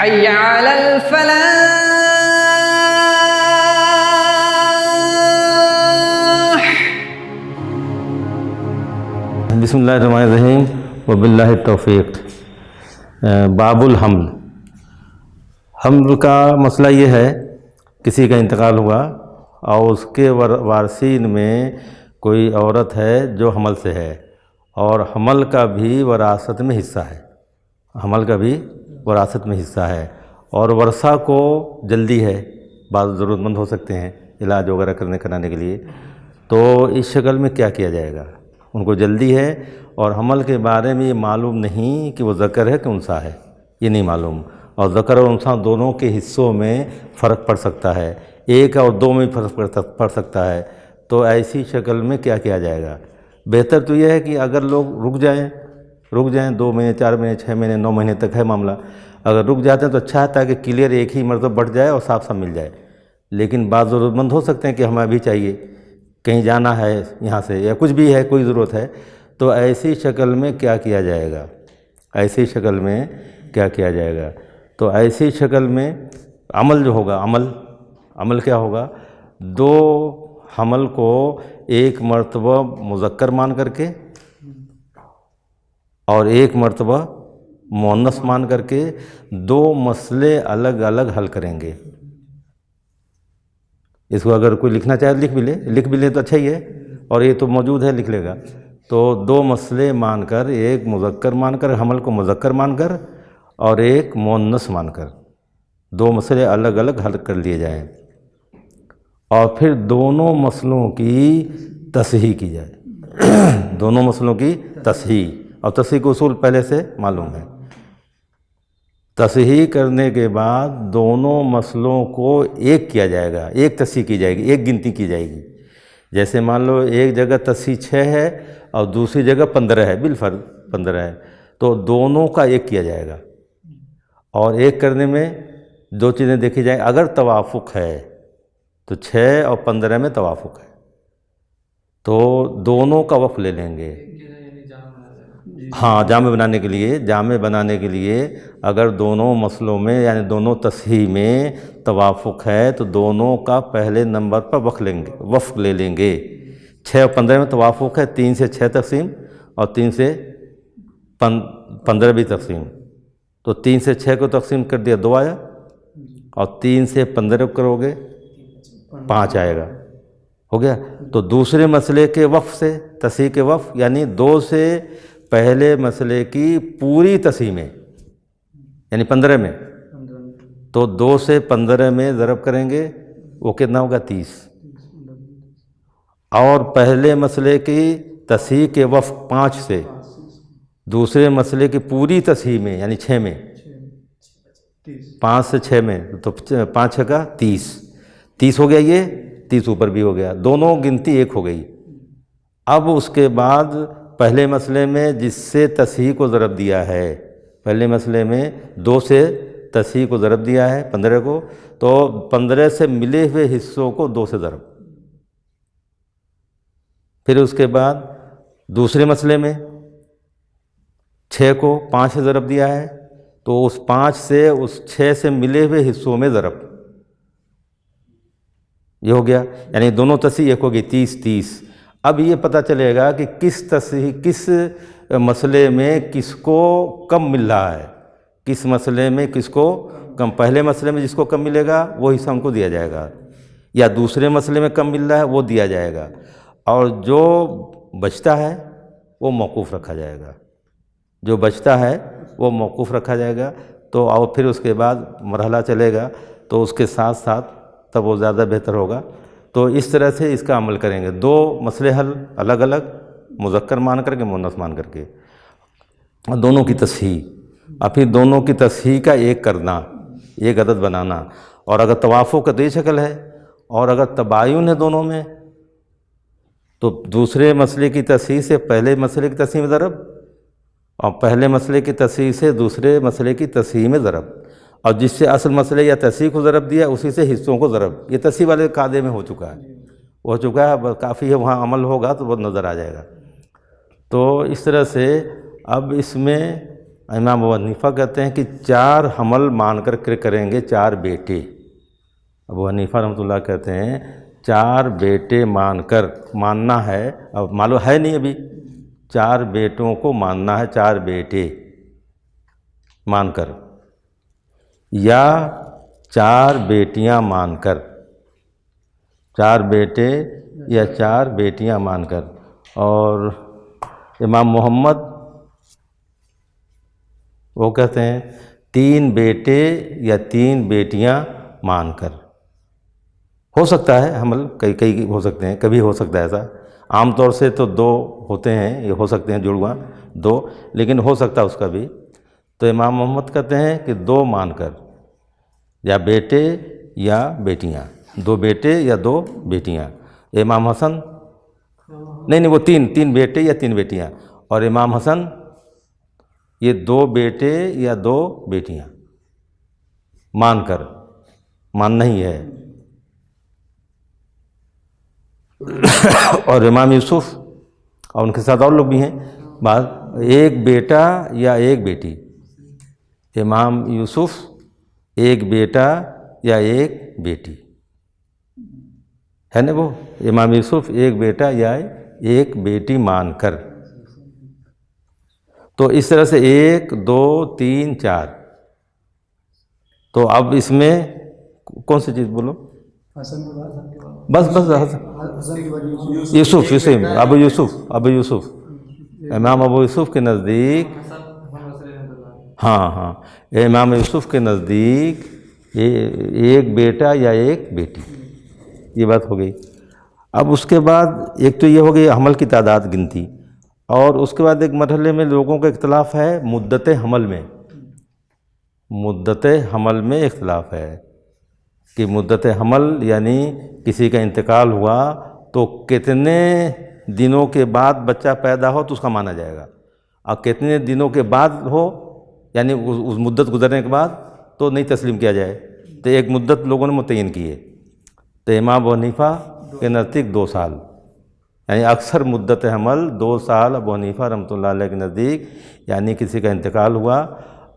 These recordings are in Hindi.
हय्य अलल फलाह। बिस्मिल्लाहिर्रहमानिर्रहीम व बिल्लाहि तौफीक। बाबुल हम्ल। हम्ल का मसला ये है, किसी का इंतकाल हुआ और उसके वारसीन में कोई औरत है जो हमल से है और हमल का भी वरासत में हिस्सा है, हमल का भी वरासत में हिस्सा है और वर्षा को जल्दी है, बाद ज़रूरतमंद हो सकते हैं इलाज वगैरह कराने के लिए, तो इस शक्ल में क्या किया जाएगा? उनको जल्दी है और हमल के बारे में ये मालूम नहीं कि वो ज़कर है कि उनसा है, ये नहीं मालूम, और ज़कर और उनसा दोनों के हिस्सों में फ़र्क पड़ सकता है, एक और दो में फ़र्क पड़ सकता है। तो ऐसी शक्ल में क्या किया जाएगा? बेहतर तो यह है कि अगर लोग रुक जाएं 2 महीने 4 महीने 6 महीने 9 महीने तक है मामला, अगर रुक जाते हैं तो अच्छा है, ताकि क्लियर एक ही मरतबा बढ़ जाए और साफ साफ मिल जाए। लेकिन बाद ज़रूरतमंद हो सकते हैं कि हमें अभी चाहिए, कहीं जाना है यहाँ से, या कुछ भी है, कोई ज़रूरत है, तो ऐसी शक्ल में क्या किया जाएगा? ऐसी शक्ल में क्या किया जाएगा? तो ऐसी शक्ल में अमल जो होगा, अमल क्या होगा? 2 हमल को एक मरतबा मुज़क्कर मान करके और एक मरतबा मुअन्नस मान करके 2 मसले अलग अलग हल करेंगे। इसको अगर कोई लिखना चाहे लिख भी ले तो अच्छा ही है, और ये तो मौजूद है, लिख लेगा। तो 2 मसले मानकर, एक मुज़क्कर मानकर, हमल को मुज़क्कर मानकर, और एक मुअन्नस मानकर 2 मसले अलग अलग हल कर लिए जाएं और फिर दोनों मसलों की तसहीह की जाए। दोनों मसलों की तसहीह, और तसहीह का उसूल पहले से मालूम है। तसहीह करने के बाद दोनों मसलों को एक किया जाएगा, एक तसहीह की जाएगी, एक गिनती की जाएगी। जैसे मान लो एक जगह तसहीह 6 है और दूसरी जगह 15 है, बिलफर्ज 15 है, तो दोनों का एक किया जाएगा। और एक करने में 2 चीज़ें देखी जाए, अगर तवाफुक है तो 6 और 15 में तवाफुक है तो दोनों का वक्फ ले लेंगे। हाँ, जामे बनाने के लिए अगर दोनों मसलों में यानी दोनों तसहीह में तवाफुक है तो दोनों का पहले नंबर पर वक्फ ले लेंगे। 6 और 15 में तवाफुक है, 3 से 6 तकसीम और 3 से 15 भी तकसीम, तो 3 से 6 को तकसीम कर दिया 2 आया, और 3 से 15 करोगे 5 आएगा, हो गया। तो दूसरे मसले के वक्फ से, तसहीह के वक्फ यानी 2 से पहले मसले की पूरी तसहीह में यानी 15 में, तो 2 से 15 में ज़रब करेंगे, वो कितना होगा? 30। और पहले मसले की तसहीह के वक्फ 5 से दूसरे मसले की पूरी तसहीह में यानी 6 में, 5 से 6 में, तो 5 6 का 30 हो गया, ये 30 ऊपर भी हो गया, दोनों गिनती एक हो गई। अब उसके बाद पहले मसले में जिससे तसहीह को ज़रब दिया है, पहले मसले में 2 से तसहीह को ज़रब दिया है 15 को, तो 15 से मिले हुए हिस्सों को 2 से ज़रब। फिर उसके बाद दूसरे मसले में 6 को 5 से ज़रब दिया है, तो उस 5 से उस 6 से मिले हुए हिस्सों में ज़रब, ये हो गया, यानी दोनों तसहीह एक होगी 30। अब ये पता चलेगा कि किस मसले में किसको कम मिल रहा है, किस मसले में किसको कम। पहले मसले में जिसको कम मिलेगा वो हिस्सा उनको दिया जाएगा, या दूसरे मसले में कम मिल रहा है वो दिया जाएगा, और जो बचता है वो मौकूफ़ रखा जाएगा, जो बचता है वो मौकूफ़ रखा जाएगा। तो और फिर उसके बाद मरहला चलेगा, तो उसके साथ साथ तब वो ज़्यादा बेहतर होगा। तो इस तरह से इसका अमल करेंगे, 2 मसले हल अलग अलग, मुज़क्कर मान करके मुअन्नस मान करके, और दोनों की तसहीह, और फिर दोनों की तसहीह का एक करना, एक अदद बनाना। और अगर तवाफ़ुक का तो ये शक्ल है, और अगर तबायुन है दोनों में, तो दूसरे मसले की तसहीह से पहले मसले की तसहीह में ज़रब, और पहले मसले की तसहीह से दूसरे मसले की तसहीह में ज़रब, और जिससे असल मसले या तसहीह को ज़रब दिया उसी से हिस्सों को ज़रब। ये तसहीह वाले कायदे में हो चुका है, काफ़ी है, वहाँ अमल होगा तो वो नज़र आ जाएगा। तो इस तरह से अब इसमें इमाम अबू हनीफा कहते हैं कि 4 हमल मानकर करेंगे, 4 बेटे। अबू हनीफा रहमतुल्लाह कहते हैं 4 बेटे मानना है। अब मालूम है नहीं अभी, 4 बेटों को मानना है, 4 बेटे मानकर, या 4 बेटियां मानकर, 4 बेटे या 4 बेटियां मानकर। और इमाम मोहम्मद वो कहते हैं 3 बेटे या 3 बेटियां मानकर। हो सकता है हमल कई हो सकते हैं, कभी हो सकता है ऐसा। आमतौर से तो 2 होते हैं, ये हो सकते हैं जुड़वा 2, लेकिन हो सकता है उसका भी। तो इमाम मोहम्मद कहते हैं कि 2 मानकर, या बेटे या बेटियां, 2 बेटे या 2 बेटियां। इमाम हसन नहीं, वो 3 बेटे या 3 बेटियां। और इमाम हसन ये 2 बेटे या 2 बेटियां मानकर, मानना ही है। और इमाम यूसुफ और उनके साथ और लोग भी हैं, बात 1 बेटा या 1 बेटी। इमाम यूसुफ 1 बेटा या 1 बेटी है ना, वो इमाम यूसुफ 1 बेटा या 1 बेटी मानकर। तो इस तरह से 1 2 3 4। तो अब इसमें कौन सी चीज़ बोलो? बस यूसुफ अबू यूसुफ इमाम अबू यूसुफ के नज़दीक, हाँ, इमाम यूसुफ के नज़दीक 1 बेटा या 1 बेटी, ये बात हो गई। अब उसके बाद एक तो ये हो गई हमल की तादाद, गिनती। और उसके बाद एक मरहले में लोगों का इख्तलाफ है मुद्दत हमल में। मुद्दत हमल में इख्तलाफ है कि मुद्दत हमल यानी किसी का इंतकाल हुआ तो कितने दिनों के बाद बच्चा पैदा हो तो उसका माना जाएगा, और कितने दिनों के बाद हो यानी उस मुद्दत गुजरने के बाद तो नहीं तस्लीम किया जाए। तो एक मुद्दत लोगों ने मुतय्यन की है। तो इमाम अबू हनीफा के नज़दीक 2 साल, यानी अक्सर मुद्दत हमल 2 साल अबू हनीफा रहमतुल्लाह अलैह के नज़दीक। यानी किसी का इंतकाल हुआ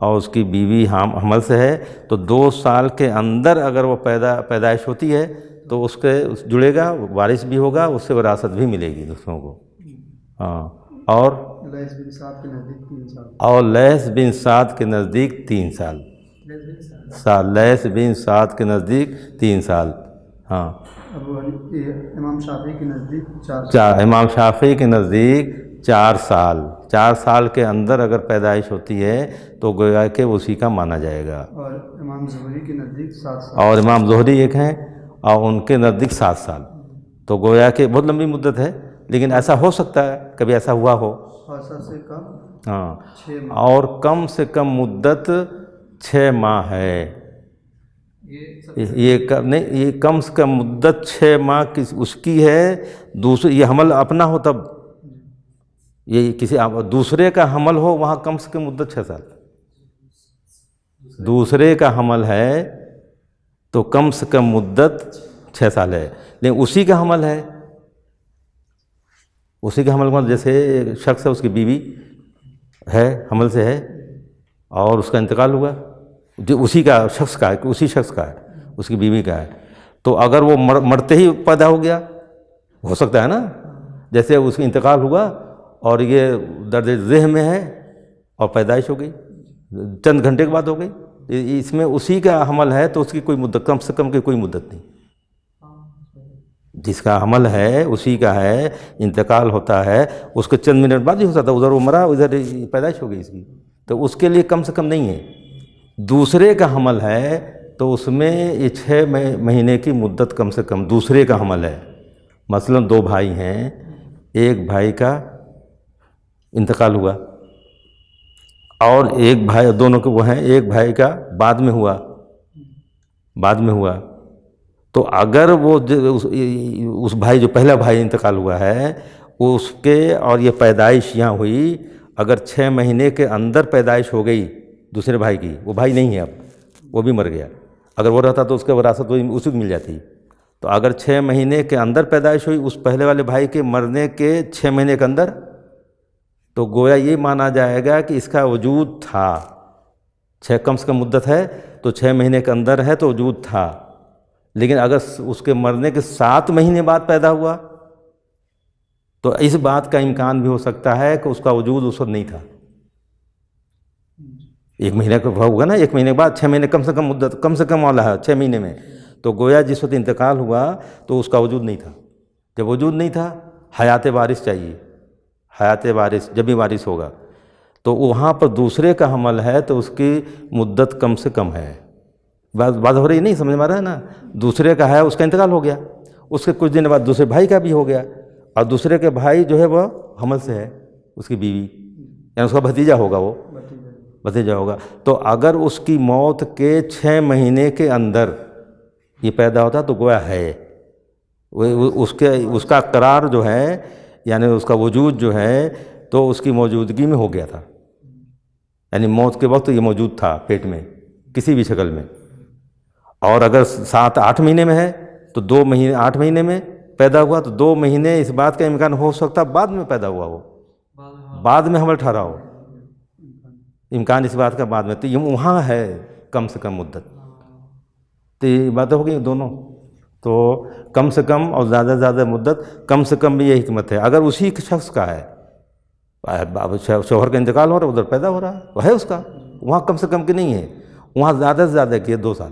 और उसकी बीवी हमल से है तो 2 साल के अंदर अगर वो पैदाइश होती है तो उसके जुड़ेगा, वारिस भी होगा, उससे विरासत भी मिलेगी दूसरों को। हाँ, और लैस बिन साद के नज़दीक 3 साल, लैस बिन साद के नज़दीक 3 साल। हाँ, इमाम शाफी के नज़दीक 4, इमाम शाफी के नज़दीक 4 साल। 4 साल के अंदर अगर पैदाइश होती है तो गोया के उसी का माना जाएगा। और इमाम ज़ुहरी के नज़दीक 7 साल, और इमाम ज़ुहरी एक हैं और उनके नज़दीक 7 साल। तो गोया के बहुत लंबी मुद्दत है, लेकिन ऐसा हो सकता है कभी ऐसा हुआ हो। औसत से कम हाँ, 6 माह, और कम से कम मुद्दत 6 माह है। ये कम से कम मुद्दत 6 माह की उसकी है। दूसरी ये हमल अपना हो तब, ये किसी दूसरे का हमल हो वहाँ कम से कम मुद्दत 6 साल। दूसरे का हमल है तो कम से कम मुद्दत 6 साल है। लेकिन उसी का हमल है, उसी का हमल मतलब जैसे शख्स है, उसकी बीवी है, हमल से है और उसका इंतकाल हुआ, जो उसी का शख्स का है, उसी शख्स का है, उसकी बीवी का है। तो अगर वो मरते ही पैदा हो गया, हो सकता है ना, जैसे उसका इंतकाल हुआ और ये दर्ज ज़ेह में है और पैदाइश हो गई, चंद घंटे के बाद हो गई, इसमें उसी का हमल है तो उसकी कोई मुद्दत, कम से कम की कोई मुद्दत नहीं। जिसका हमल है उसी का है, इंतकाल होता है उसके चंद मिनट बाद ही हो सकता है, उधर वो मरा, उधर पैदाइश हो गई इसकी, तो उसके लिए कम से कम नहीं है। दूसरे का हमल है तो उसमें ये 6 महीने की मुद्दत कम से कम दूसरे का हमल है। मसलन 2 भाई हैं, एक भाई का इंतकाल हुआ और एक भाई, दोनों के वो हैं, एक भाई का बाद में हुआ, तो अगर वो उस भाई जो पहला भाई इंतकाल हुआ है उसके और ये पैदाइश यहाँ हुई, अगर 6 महीने के अंदर पैदाइश हो गई दूसरे भाई की, वो भाई नहीं है अब, वो भी मर गया, अगर वो रहता तो उसके विरासत उसी को मिल जाती। तो अगर 6 महीने के अंदर पैदाइश हुई उस पहले वाले भाई के मरने के 6 महीने के अंदर, तो गोया ये माना जाएगा कि इसका वजूद था। 6 कम से कम मुद्दत है तो 6 महीने के अंदर है तो वजूद था, लेकिन अगर उसके मरने के 7 महीने बाद पैदा हुआ तो इस बात का इम्कान भी हो सकता है कि उसका वजूद उस वक्त नहीं था। 1 महीने का होगा ना, 1 महीने के बाद 6 महीने कम से कम मुद्दत, कम से कम वाला है 6 महीने में, तो गोया जिस वक्त इंतकाल हुआ तो उसका वजूद नहीं था। जब वजूद नहीं था, हयात वारिस चाहिए, हयात वारिस, जब भी वारिस होगा तो वहाँ पर दूसरे का हमल है तो उसकी मुद्दत कम से कम है। बात हो रही नहीं, समझ में आ रहा है ना। दूसरे का है, उसका इंतकाल हो गया, उसके कुछ दिन बाद दूसरे भाई का भी हो गया, और दूसरे के भाई जो है वह हमल से है, उसकी बीवी यानी उसका भतीजा होगा, वो भतीजा होगा। तो अगर उसकी मौत के 6 महीने के अंदर ये पैदा होता तो गोया है, उसका करार जो है यानी उसका वजूद जो है तो उसकी मौजूदगी में हो गया था, यानी मौत के वक्त ये मौजूद था पेट में किसी भी शक्ल में। और अगर 7-8 महीने में है तो 2 महीने 8 महीने में पैदा हुआ तो 2 महीने इस बात का इम्कान हो सकता बाद में पैदा हुआ, वो बाद में हमल ठहरा हो, इम्कान इस बात का बाद में, तो ये वहाँ है कम से कम मुद्दत। तो ये बातें हो गई दोनों, तो कम से कम और ज़्यादा से ज़्यादा मुद्दत, कम से कम भी ये हिकमत है। अगर उसी शख्स का है, अब शौहर का इंतकाल हो रहा है, उधर पैदा हो रहा है, वह है उसका, वहाँ कम से कम की नहीं है, वहाँ ज़्यादा से ज़्यादा की है 2 साल।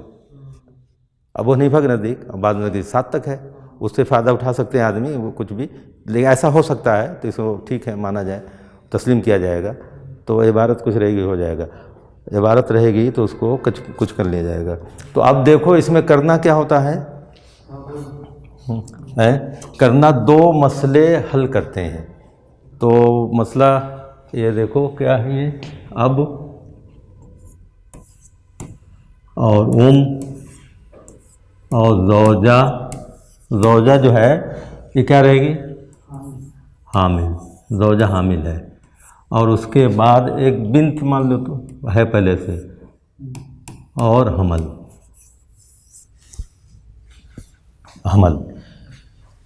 अब वो नहीं भाग नज़दीक, अब बाद में नज़दीक 7 तक है, उससे फ़ायदा उठा सकते हैं आदमी, वो कुछ भी, लेकिन ऐसा हो सकता है तो इसको ठीक है माना जाए, तस्लीम किया जाएगा। तो इबारत कुछ रहेगी, हो जाएगा, इबारत रहेगी तो उसको कुछ कर लिया जाएगा। तो अब देखो इसमें करना क्या होता है, करना 2 मसले हल करते हैं। तो मसला ये देखो क्या है ये, अब और और ज़ौजा जो है ये क्या रहेगी, हामिल, ज़ौजा हामिल है, और उसके बाद एक बिन्त मान लो तो है पहले से, और हमल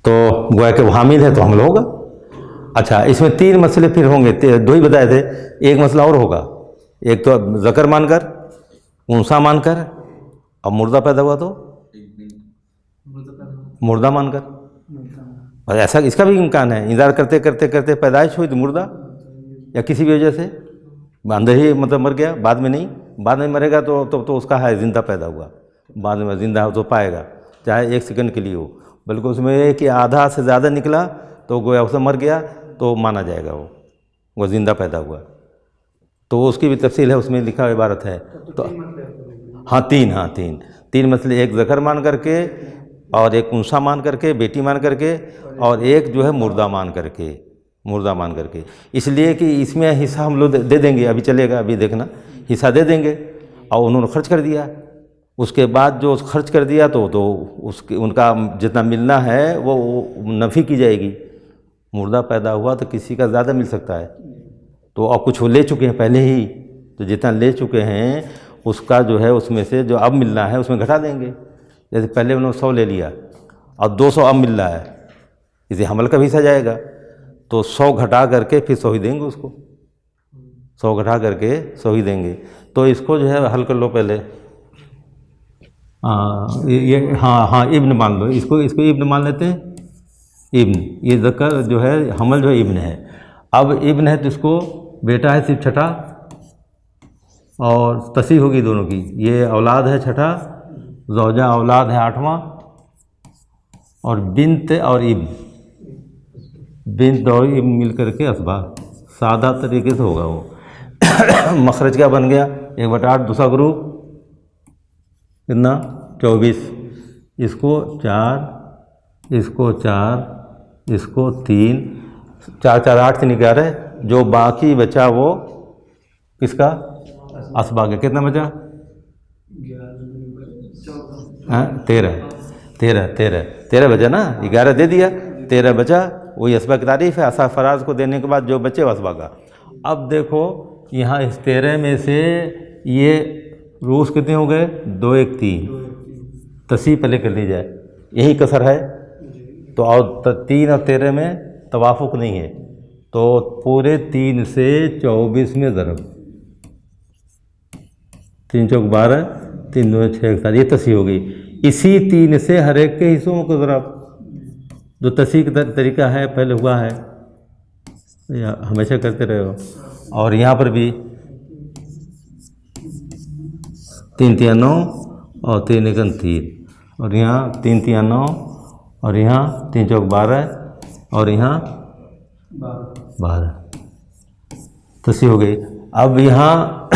तो गोया के वो हामिल है तो हमल होगा। अच्छा, इसमें 3 मसले फिर होंगे, 2 ही बताए थे, एक मसला और होगा, एक तो ज़कर मानकर, उनसा मानकर, अब मुर्दा पैदा हुआ तो मुर्दा मानकर, और ऐसा इसका भी इम्कान है, इंतज़ार करते करते करते पैदाइश हुई तो मुर्दा, या किसी भी वजह से अंदर ही मतलब मर गया, बाद में नहीं, बाद में मरेगा तो उसका है ज़िंदा पैदा हुआ, बाद में ज़िंदा हो तो पाएगा, चाहे 1 सेकंड के लिए हो, बल्कि उसमें कि आधा से ज़्यादा निकला तो गोया उससे मर गया तो माना जाएगा वो ज़िंदा पैदा हुआ। तो उसकी भी तफसील है, उसमें लिखा इबारत है। तो हाँ 3 मसले, एक ज़कर मान करके, और एक उनसा मान करके, बेटी मान करके, और एक जो है मुर्दा मान करके, इसलिए कि इसमें हिस्सा हम लोग दे देंगे, अभी चलेगा, अभी देखना, हिस्सा दे देंगे, और उन्होंने खर्च कर दिया, उसके बाद जो खर्च कर दिया तो उसके उनका जितना मिलना है वो नफ़ी की जाएगी। मुर्दा पैदा हुआ तो किसी का ज़्यादा मिल सकता है, तो और कुछ वो ले चुके हैं पहले ही, तो जितना ले चुके हैं उसका जो है उसमें से जो अब मिलना है उसमें घटा देंगे। जैसे पहले उन्होंने 100 ले लिया और 200 अब मिल रहा है, इसे हमल का भी हिस्सा जाएगा, तो 100 घटा करके फिर 100 ही देंगे उसको, 100 घटा करके 100 ही देंगे। तो इसको जो है हल कर लो पहले, हाँ इब्न मान लो, इसको इब्न मान लेते हैं, इब्न, ये ज़कर जो है हमल जो है इब्न है। अब इब्न है तो इसको बेटा है सिर्फ छठा, और तसी होगी दोनों की, ये औलाद है छठा, ज़ौजा औलाद है 8वां, और बिन्त और इब्न, बिन्त और इब्न मिल करके असबा, सादा तरीके से होगा वो। मखरज क्या बन गया, 1/8 दूसरा ग्रुप कितना 24, इसको 4, इसको 4, इसको 3, 4 4 8 3 11, जो बाकी बचा वो किसका, असबा का, कितना बचा, 13 बचा ना, 11 दे दिया, 13 बचा, वही असबा की तारीफ है। असा फराज को देने के बाद जो बचे वो असबा का। अब देखो यहाँ इस 13 में से ये रूस कितने हो गए, 2 1 3, तसी पहले कर ली जाए, यही कसर है। तो और 3 और 13 में तवाफुक नहीं है, तो पूरे 3 से 24 में ज़रब, 3 चौक 12, 3 2 6 7, ये तसी हो गई। इसी 3 से हर एक के हिस्सों को ज़रब, जो तसी का तरीका है पहले हुआ है, या हमेशा करते रहे हो। और यहाँ पर भी 3 3 9 और 3 1 3, और यहाँ 3 3 9, और यहाँ 3 चौक 12, और यहाँ 12, तसी हो गई। अब यहाँ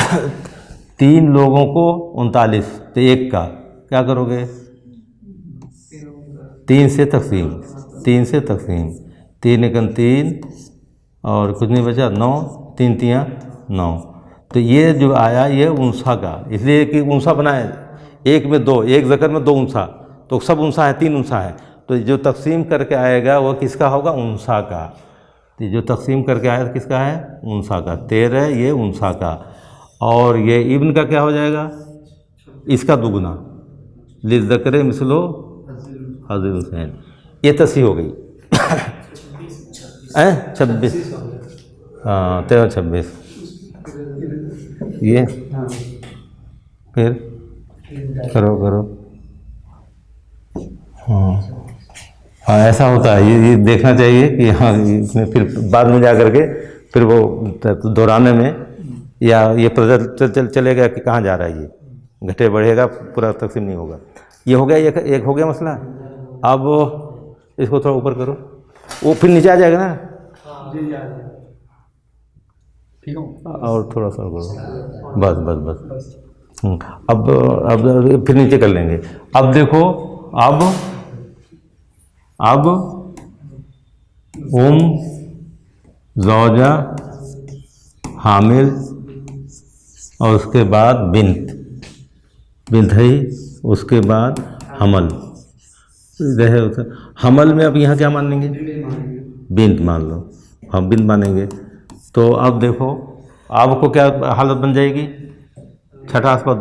3 लोगों को 39, तो 1 का क्या करोगे? 3 से तकसीम, 3 से तकसीम, 3 1 3, और कुछ नहीं बचा, 9, 3 3 9। तो ये जो आया ये उनसा का, इसलिए कि उनसा बनाए, एक में 2, एक ज़कर में 2 उनसा, तो सब उनसा है, 3 उनसा है। तो जो तकसीम करके आएगा वो किसका होगा? उनसा का। तो जो तकसीम करके आया तो किसका है? उनसा का। 13 ये उनसा का, और ये इब्न का क्या हो जाएगा? इसका दुगना, लिज़्ज़कर मिसलो हज़्ज़िल हुसैन। ये तसी हो गई। 26, हाँ 13 26, ये फिर करो। हाँ ऐसा होता है, ये देखना चाहिए कि हाँ इसमें फिर बाद में जा कर के फिर वो दोहराने में या ये पता चलेगा कि कहाँ जा रहा है, ये घटे बढ़ेगा, पूरा तकसीम नहीं होगा। ये हो गया, एक हो गया मसला। अब इसको थोड़ा ऊपर करो, वो फिर नीचे आ जाएगा ना, ठीक है, और थोड़ा सा करो, बस। अब फिर नीचे कर लेंगे। अब देखो, अब ज़ौजा, हामिल, और उसके बाद बिन्त है, उसके बाद हमल रहे। हमल में अब यहाँ क्या मान लेंगे? बिन्त मान लो, हम बिन्त मानेंगे। तो अब देखो, आपको क्या हालत बन जाएगी? छठा असबा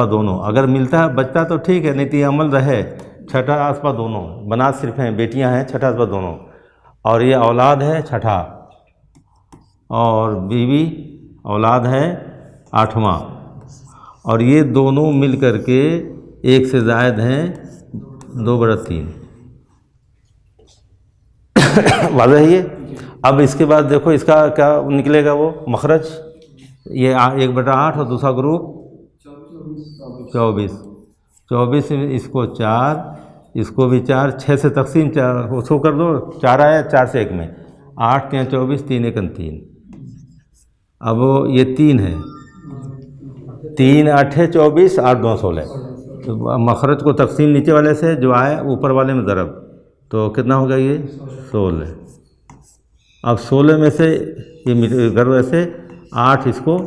दोनों, अगर मिलता है बचता तो ठीक है, नहीं तो अमल रहे। छठा असबा दोनों, बनात सिर्फ हैं, बेटियां हैं, छठा असबा दोनों, और ये औलाद है छठा, और बीवी औलाद है 8वां, और ये दोनों मिल कर के 1 से ज़ायद हैं 2/3। वाज़ेह है ये। अब इसके बाद देखो इसका क्या निकलेगा, वो मखरज, ये 1/8 और दूसरा ग्रुप 24, इसको 4, इसको भी 4, 6 से तकसीम 4, उसको कर दो, 4 आया, 4 से 1 में 8 3 24, 3 1 3। अब ये 3 है, 3 8 24, 8 2 16। तो मखरज को तकसीम नीचे वाले से, जो आए ऊपर वाले में ज़रब, तो कितना होगा ये? 16। अब 16 में से ये गर्व से 8 इसको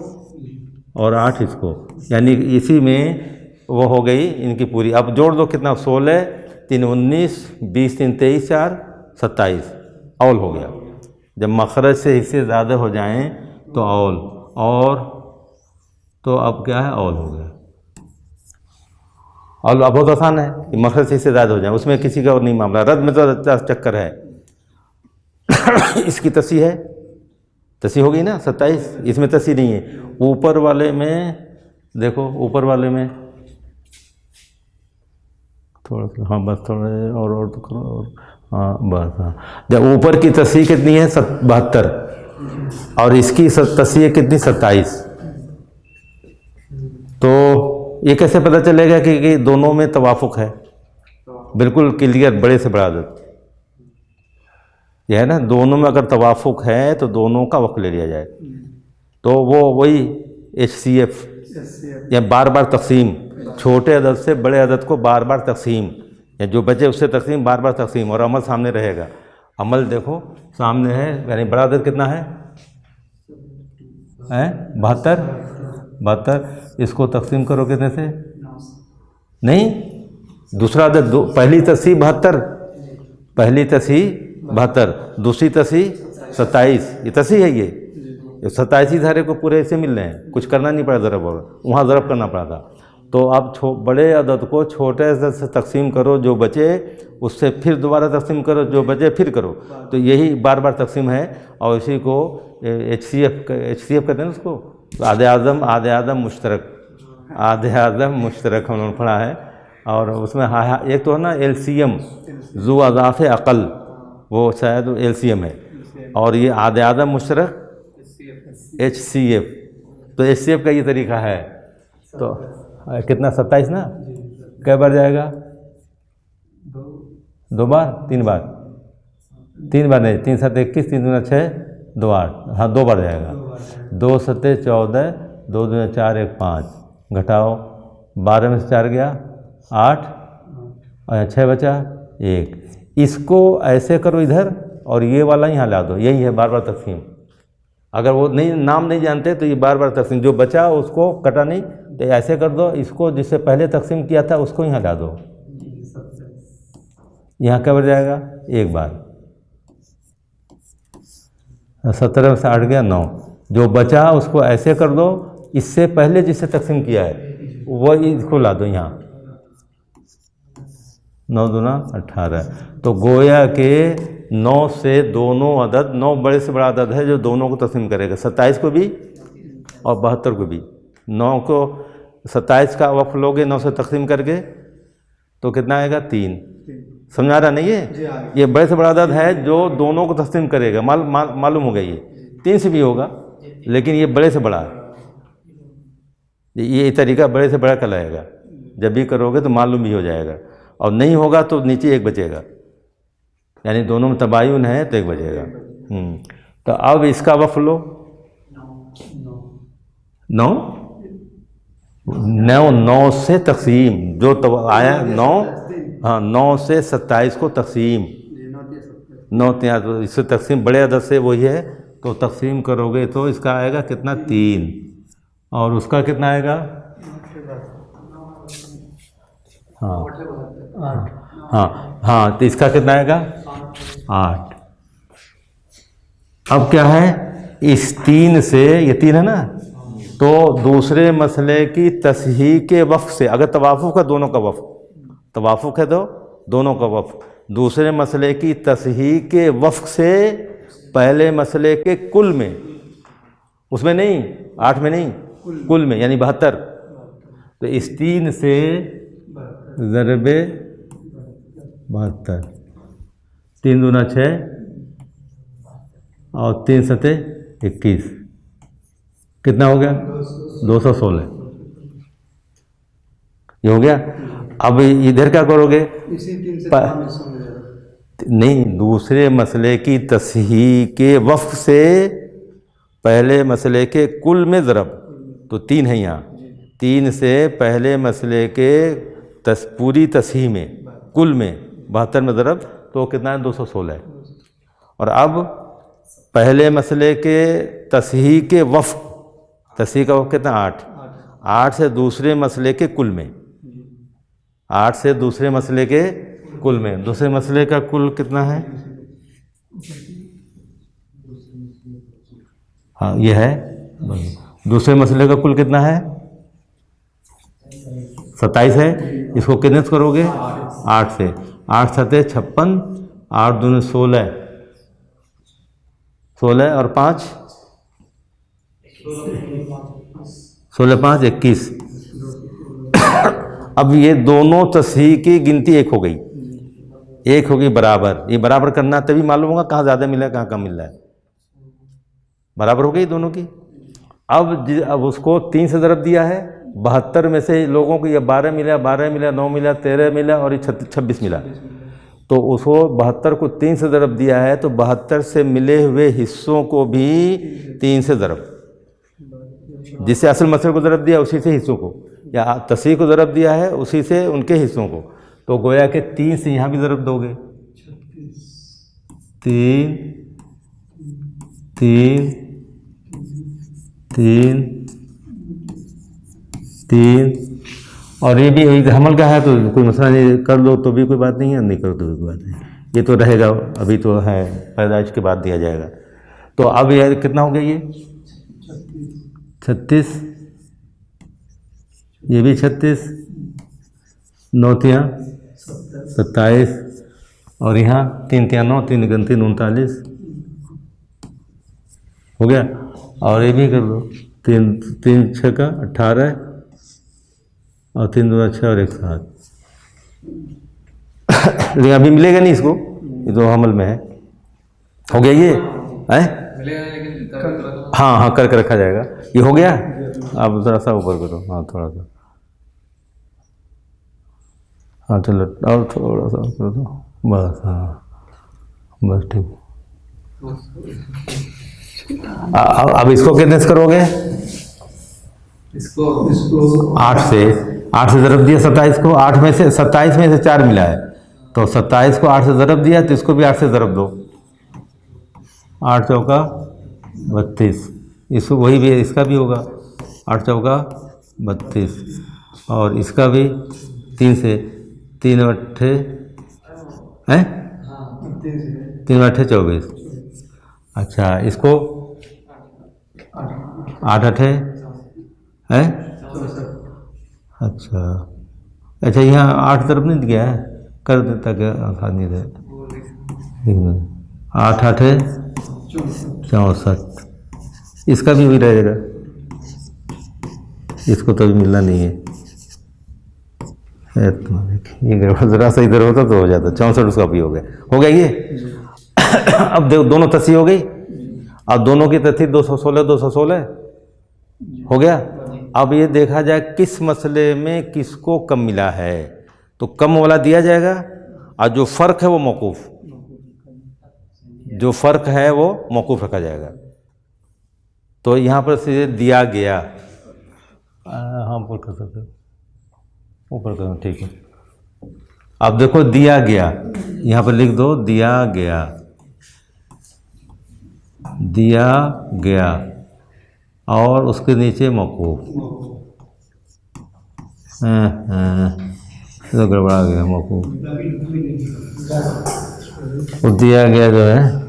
और 8 इसको, यानी इसी में वो हो गई इनकी पूरी। अब जोड़ दो, कितना? 16 3 19, 20 3 23 4 27, औल हो गया। जब मखरज से हिस्से ज़्यादा हो जाएं तो औल, और तो अब क्या है? औल हो गया। और अब बहुत आसान है कि मखरज से हिस्से ज़्यादा हो जाए, उसमें किसी का और नहीं मामला। रद में तो चक्कर है। इसकी तसी है, तसी हो गई ना 27, इसमें तसी नहीं है। ऊपर वाले में देखो, ऊपर वाले में थोड़ा सा, हाँ बस थोड़ा और तो करो, और हाँ बस, हाँ। जब ऊपर की तसी कितनी है? 72, और इसकी तसी है कितनी? 27। तो ये कैसे पता चलेगा कि दोनों में तवाफुक है? बिल्कुल क्लियर, बड़े से बड़ा अदद यह है ना, दोनों में अगर तवाफुक है तो दोनों का वक़्त ले लिया जाए। तो वो वही HCF या बार बार तकसीम, छोटे अदद से बड़े अदद को बार बार तकसीम, या जो बचे उससे तकसीम, बार बार तकसीम, और अमल सामने रहेगा। अमल देखो सामने है, यानी बड़ा अदद कितना है? 72। इसको तकसीम करो कितने से? नहीं, दूसरा अदद पहली तसी 72, पहली तसी 72, दूसरी तसी 27। ये तसी है, ये 27 ही धारे को पूरे से मिल रहे हैं, कुछ करना नहीं पड़ा ज़रब, और वहाँ ज़रब करना पड़ा था। तो अब बड़े अदद को छोटे अदद से तकसीम करो, जो बचे उससे फिर दोबारा तकसीम करो, जो बचे फिर करो। तो यही बार बार तकसीम है। और इसी को HCF कहते हैं उसको, आधे आदम मुश्तरक, आधे आदम मुश्तरक हम लोगों ने पढ़ा है। और उसमें एक तो है ना LCM, ज़ू अज़ाफ़ अक़ल, वो शायद LCM है। और ये आधे आदम मुश्तरक HCF। तो HCF का ये तरीका है। तो कितना 27 ना, कै बार जाएगा? 2 बार, 3 बार, 3 बार नहीं, 3 7 21, 3 दूना 6, 2 8, हाँ 2 बार जाएगा। 2 7 14, 2 दूना 4 1 5, घटाओ 12 में से 4 गया 8, और 6 बचा 1। इसको ऐसे करो इधर, और ये वाला यहाँ ला दो। यही है बार बार तकसीम। अगर वो नाम नहीं जानते तो ये बार बार तकसीम, जो बचा उसको कटा नहीं तो ऐसे कर दो। इसको जिससे पहले तकसीम किया था उसको यहाँ ला दो। यहाँ क्या बढ़ जाएगा? 1 बार। 17 में से 8 गया 9। जो बचा उसको ऐसे कर दो, इससे पहले जिससे तकसीम किया है वो इसको ला दो यहाँ। 9 दूना 18। तो गोया के 9 से दोनों अदद, 9 बड़े से बड़ा अदद है जो दोनों को तकसीम करेगा, 27 को भी और 72 को भी। 9 को 27 का वक्फ लोगे 9 से तकसीम करके तो कितना आएगा? 3। समझा रहा नहीं ये बड़े से बड़ा अदद है जो दोनों को तकसीम करेगा। मालूम हो गया ये 3 से भी होगा, लेकिन ये बड़े से बड़ा है। ये तरीका बड़े से बड़ा कहलाएगा। जब भी करोगे तो मालूम भी हो जाएगा, और नहीं होगा तो नीचे 1 बचेगा, यानी दोनों में तबायुन है तो 1 बचेगा। तो अब इसका वक्फ लो। 9 से तकसीम जो तो आया 9, हाँ 9 से 27 को तकसीम, 9 तो इससे तकसीम बड़े अदद से वही है। तो तकसीम करोगे तो इसका आएगा कितना? 3। और उसका कितना आएगा? हाँ तो इसका कितना आएगा? 8। अब क्या है? इस 3 से, ये 3 है ना, तो दूसरे मसले की तसहीह के वफ़ से, अगर तवाफ़ुक़ है दोनों का वफ़, तवाफ़ुक़ है तो दोनों का वफ़, दूसरे मसले की तसहीह के वफ़ से पहले मसले के कुल में, उसमें नहीं 8 में नहीं, कुल में यानी 72। तो इस 3 से ज़रबे 72, 3 दूना 6 और 3 सते 21, कितना हो गया? 216। ये हो गया। अब इधर क्या करोगे? इसी 3 से नहीं, दूसरे मसले की तसहीह के वफ़ से पहले मसले के कुल में ज़रब, तो 3 है यहाँ। 3 से पहले मसले के पूरी तसहीह में, कुल में 72 में ज़रब, तो कितना है? 216। और अब पहले मसले के तसहीह के वफ़, तसहीह का वफ़ कितना? 8। 8 से दूसरे मसले के कुल में, 8 से दूसरे मसले के कुल में, दूसरे मसले का कुल कितना है? हाँ ये है। दूसरे मसले का कुल कितना है? 27 है। इसको कितने से करोगे? 8 से। 8 सते 56, 8 दूने 16, 16 और 5, 16 5 21। अब ये दोनों तसहीह की गिनती 1 हो गई, 1 होगी बराबर। ये बराबर करना तभी मालूम होगा कहाँ ज़्यादा मिला है कहाँ कम मिल रहा है। बराबर हो गई दोनों की। अब उसको 3 से ज़रब दिया है। 72 में से लोगों को ये 12 मिला, 12 मिला, 9 मिला, 13 मिला और ये 26 मिला। तो उसको 72 को 3 से ज़रब दिया है, तो 72 से मिले हुए हिस्सों को भी 3 से ज़रब, जिससे असल मसले को ज़रब दिया उसी से हिस्सों को, या तसहीह को ज़रब दिया है उसी से उनके हिस्सों को। तो गोया के 3 से यहाँ भी ज़रब दोगे, 3 3 3 3, और ये भी हमल का है तो कोई मसला नहीं, कर लो तो भी कोई बात नहीं है, नहीं करो तो भी कोई बात नहीं, ये तो रहेगा। अभी तो है, पैदाइश के बाद दिया जाएगा। तो अब ये कितना हो गया? ये 36 ये भी 36, 9 तियाँ 27, और यहाँ 3 तियाँ 9, 3 39 39 हो गया। और ये भी कर दो, 3 6 का 18, और 3 2 6 और 1 7। लेकिन अभी मिलेगा नहीं इसको, ये तो हमल में है। हो गया ये है, हाँ हाँ करके रखा जाएगा। ये हो गया। आप थोड़ा सा ऊपर करो, हाँ थोड़ा सा, हाँ चलो और थोड़ा सा कर दो बस, हाँ बस ठीक। अब इसको कितने से करोगे? इसको 8 से ज़रब दिया 27 को, 8 में से 27 में से 4 मिला है, तो 27 को 8 से ज़रब दिया, तो इसको भी 8 से ज़रब दो। 8 चौका 32, इसको वही भी, इसका भी होगा 8 चौका 32, और इसका भी 3 से 3 अट्ठे हैं, 3 अट्ठे 24। अच्छा इसको 8 अट्ठे है, अच्छा अच्छा यहाँ 8 तरफ नहीं गया है, कर देता क्या आसानी से। 8 8 64, इसका भी वही रहेगा, इसको तो अभी मिलना नहीं है। ये ज़रा सा इधर होता तो हो जाता, 64 उसका भी हो गया। हो गया ये। अब देखो दोनों तसी हो गई, अब दोनों की तथी 216 216 हो गया। अब ये देखा जाए किस मसले में किसको कम मिला है, तो कम वाला दिया जाएगा, और जो फ़र्क है वो मौकूफ़, जो फ़र्क है वो मौकूफ़ रखा जाएगा। तो यहाँ पर से दिया गया, हाँ ऊपर कर सकते, ऊपर करो ठीक है। अब देखो दिया गया, यहाँ पर लिख दो दिया गया, दिया गया, और उसके नीचे मौकूफ़। तो गड़बड़ा गया मौकूफ़, वो दिया गया जो है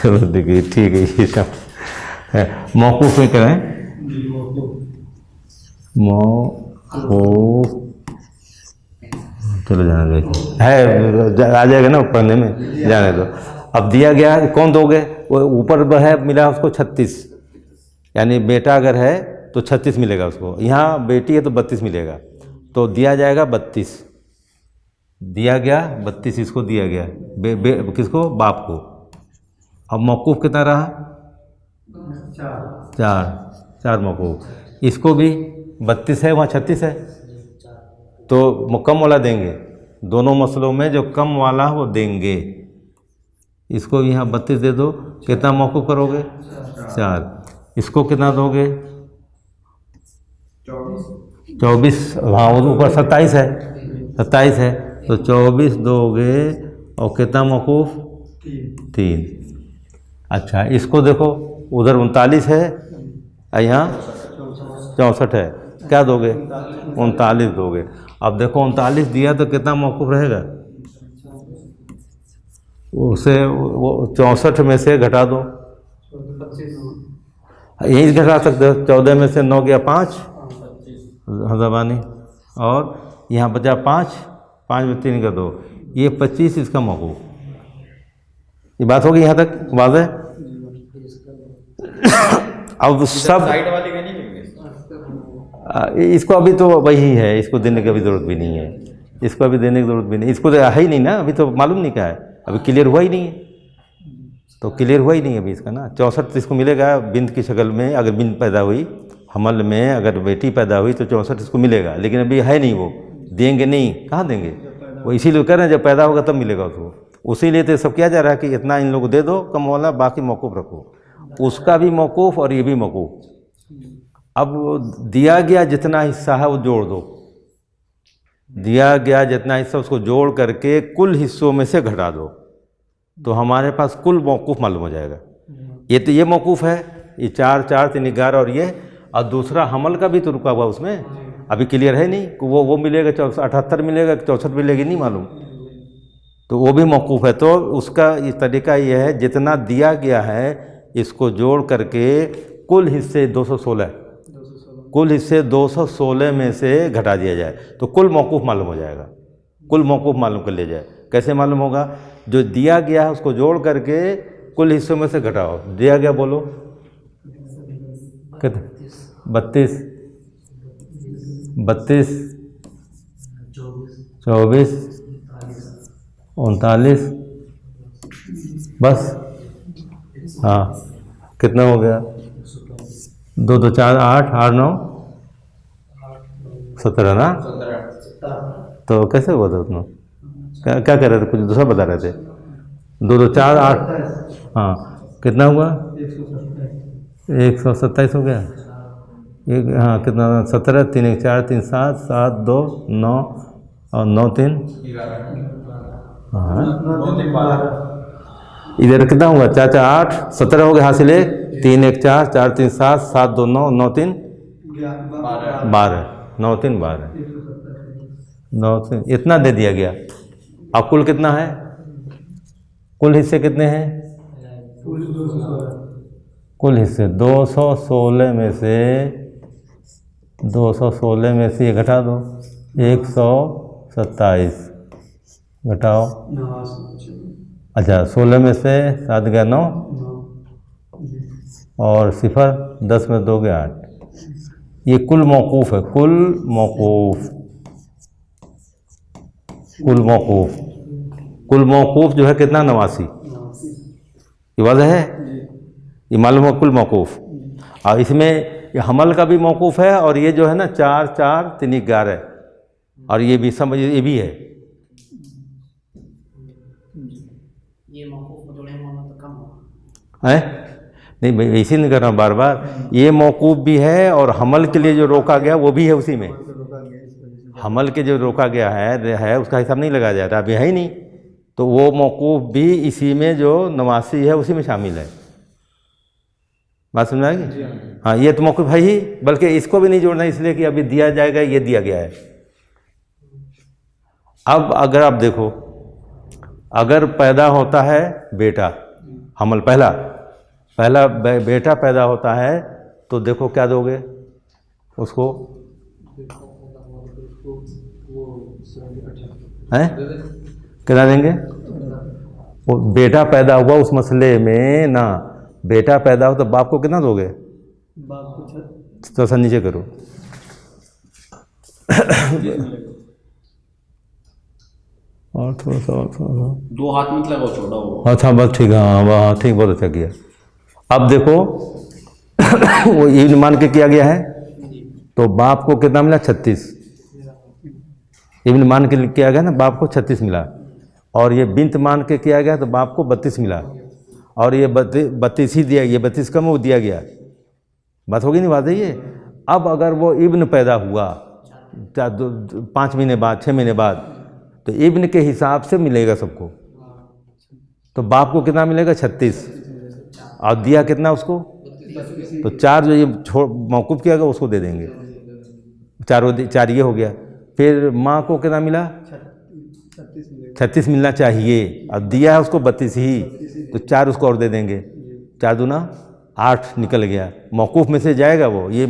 चलो देखिए ठीक है, ये सब मौकूफ़ में करें, मौकूफ़, चलो जाने दो, है आ जाएगा ना पढ़ने में, जाने दो। अब दिया गया कौन दोगे, वो ऊपर है मिला उसको 36, यानी बेटा अगर है तो 36 मिलेगा उसको, यहाँ बेटी है तो 32 मिलेगा, तो दिया जाएगा 32, दिया गया 32, इसको दिया गया किसको, बाप को। अब मौकूफ़ कितना रहा, 4 मौकूफ़, इसको भी 32 है, वहाँ 36 है, तो कम वाला देंगे, दोनों मसलों में जो कम वाला वो देंगे। इसको यहाँ 32 दे दो, कितना मौकूफ़ करोगे, 4। इसको कितना दोगे, 24, हाँ वो ऊपर 27 है, 27 है, तो 24 दोगे, और कितना मौकूफ़, 3। अच्छा इसको देखो, उधर 39 है, यहाँ 64 है, क्या दोगे, 39 दोगे। अब देखो 39 दिया तो कितना मौकूफ़ रहेगा, उसे वो 64 में से घटा दो, यहीं घटा सकते हो, 14 में से 9 गया 5 हज़ाबानी, और यहाँ बचा 5, 5 में 3 का 2, ये 25 इसका मौकूफ़। ये बात होगी यहाँ तक वाज़ेह। अब सब साइड वाले का नहीं लेंगे, इसको अभी तो वही है, इसको देने की अभी ज़रूरत भी नहीं है, इसको अभी देने की ज़रूरत भी नहीं, इसको तो है ही नहीं ना, अभी तो मालूम नहीं क्या है, अभी क्लियर हुआ ही नहीं है, तो क्लियर हुआ ही नहीं अभी इसका ना। 64 इसको मिलेगा बिंद की शक्ल में, अगर बिंद पैदा हुई हमल में, अगर बेटी पैदा हुई तो 64 इसको मिलेगा, लेकिन अभी है नहीं, वो देंगे नहीं, कहाँ देंगे, वो इसीलिए कह रहे हैं जब पैदा होगा तब मिलेगा उसको, उसी लिए तो सब किया जा रहा है कि इतना इन लोगों को दे दो कम वाला, बाकी मौकूफ़ रखो, उसका भी मौकूफ़ और ये भी मौकूफ़। अब दिया गया जितना हिस्सा है वो जोड़ दो, दिया गया जितना हिस्सा उसको जोड़ करके कुल हिस्सों में से घटा दो, तो हमारे पास कुल मौकूफ़ मालूम हो जाएगा। ये तो ये मौकूफ़ है, ये 4 4 3 11, और ये, और दूसरा हमल का भी तो रुका हुआ उसमें, अभी क्लियर है नहीं, वो मिलेगा 78 मिलेगा, 64 मिलेगी नहीं मालूम, तो वो भी मौकूफ़ है। तो उसका ये तरीका ये है, जितना दिया गया है इसको जोड़ करके कुल हिस्से 216, कुल हिस्से 216 में से घटा दिया जाए तो कुल मौकूफ़ मालूम हो जाएगा। कुल मौकूफ़ मालूम कर लिया जाए। कैसे मालूम होगा? जो दिया गया है उसको जोड़ करके कुल हिस्सों में से घटाओ। दिया गया बोलो कितने? 32, 24, 39, बस। हाँ, कितना हो गया? 2 2 4 8 8 9 17 ना? तो कैसे हुआ था उतना? क्या क्या कह रहे थे? कुछ दूसरा बता रहे थे। 2 2 4 8, हाँ, कितना हुआ? 127 हो गया। एक, हाँ, कितना? 17, 3 1 4 3 7 7 2 9 और 9 3, हाँ, इधर कितना हुआ? 4 4 8 17 हो गया। हासिल 1 3 1 4 4 3 7 7 2 9 9 3 12 9 3 12 9 3, इतना दे दिया गया। अब कुल कितना है? कुल हिस्से कितने हैं? कुल हिस्से 216 में से 216 में से ये घटा दो 127 घटाओ। अच्छा, 16 में से 7 गया 9 और 0 10 में 2 गया 8। ये कुल मौकूफ़ है। कुल मौकूफ़, कुल मौकूफ़, कुल मौकूफ़ जो है कितना? 89। ये वाज़ह है? ये मालूम है कुल मौकूफ़। और इसमें ये हमल का भी मौकूफ़ है और ये जो है ना 4 4 3 11 और ये भी समझ, ये भी है। ये मौकूफ़ जोड़े होना तो कम होगा है? नहीं भाई, ऐसे नहीं कर रहा हूँ बार बार। ये मौकूफ़ भी है और हमल के लिए जो रोका गया वो भी है उसी में। हमल के जो रोका गया है उसका हिसाब नहीं लगाया जाता, अभी है ही नहीं, तो वो मौकूफ़ भी इसी में जो 89 है उसी में शामिल है। बात समझ आएगी? हाँ, ये तो मौकूफ़ है ही, बल्कि इसको भी नहीं जोड़ना इसलिए कि अभी दिया जाएगा, ये दिया गया है। अब अगर आप देखो, अगर पैदा होता है बेटा, हमल पहला बेटा पैदा होता है तो देखो क्या दोगे उसको? हैं? कितना देंगे? वो बेटा पैदा हुआ उस मसले में ना, बेटा पैदा हो तो बाप को कितना दोगे? तो सर नीचे करो। और थोड़ा सा 2 हाथ में लगाओ, छोड़ा हुआ। अच्छा, बस ठीक है। हाँ वाह, ठीक, बहुत अच्छा किया। अब देखो वो इब्न मान के किया गया है तो बाप को कितना मिला? 36। इब्न मान के किया गया ना, बाप को 36 मिला। और ये बिन्त मान के किया गया तो बाप को 32 मिला। और ये 32 ही दिया, ये 32 कम वो दिया गया। बात होगी नहीं? बात है ये। अब अगर वो इब्न पैदा हुआ 5 महीने बाद, 6 महीने बाद, तो इब्न के हिसाब से मिलेगा सबको। तो बाप को कितना मिलेगा? 36। और दिया कितना उसको? तो 4 जो ये मौकूफ़ किया गया उसको दे देंगे। 4 ये हो गया। फिर माँ को कितना मिला? 36 मिलना चाहिए। अब दिया है उसको 32 ही, तो 4 उसको और दे देंगे। 4 दूना 8 निकल गया। मौकूफ़ में से जाएगा वो, ये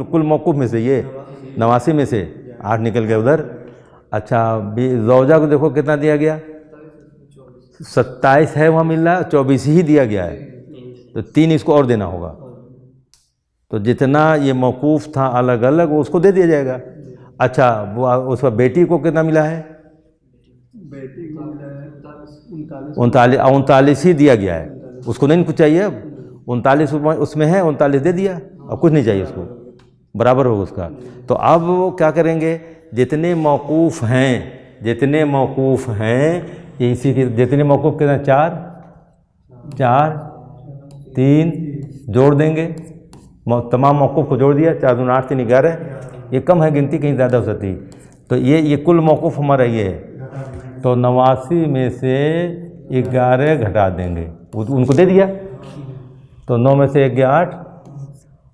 कुल मौकूफ़ में से, ये 89 में से 8 निकल गया उधर। अच्छा, ज़ौजा को देखो कितना दिया गया? 27 है वहाँ मिल रहा, 24 ही दिया गया है, तो 3 इसको और देना होगा। तो जितना ये मौकूफ़ था अलग अलग वो उसको दे दिया जाएगा। अच्छा, वो उस पर बेटी को कितना मिला है? बेटी को मिला है 39 ही दिया गया है, उसको नहीं कुछ चाहिए। अब 39 उसमें है, 39 दे दिया, अब कुछ नहीं चाहिए उसको, बराबर होगा उसका। तो अब वो क्या करेंगे? जितने मौकूफ़ हैं इसी के जितने मौकूफ़ कितना? 4 3 जोड़ देंगे, तमाम मौकूफ़ को जोड़ दिया। 4 दूना 8 3 11, ये कम है गिनती, कहीं ज़्यादा हो सकती। तो ये कुल मौकूफ़ हमारा ये है। तो 89 में से 11 घटा देंगे, उनको दे दिया। तो 9 में से 1 गया 8,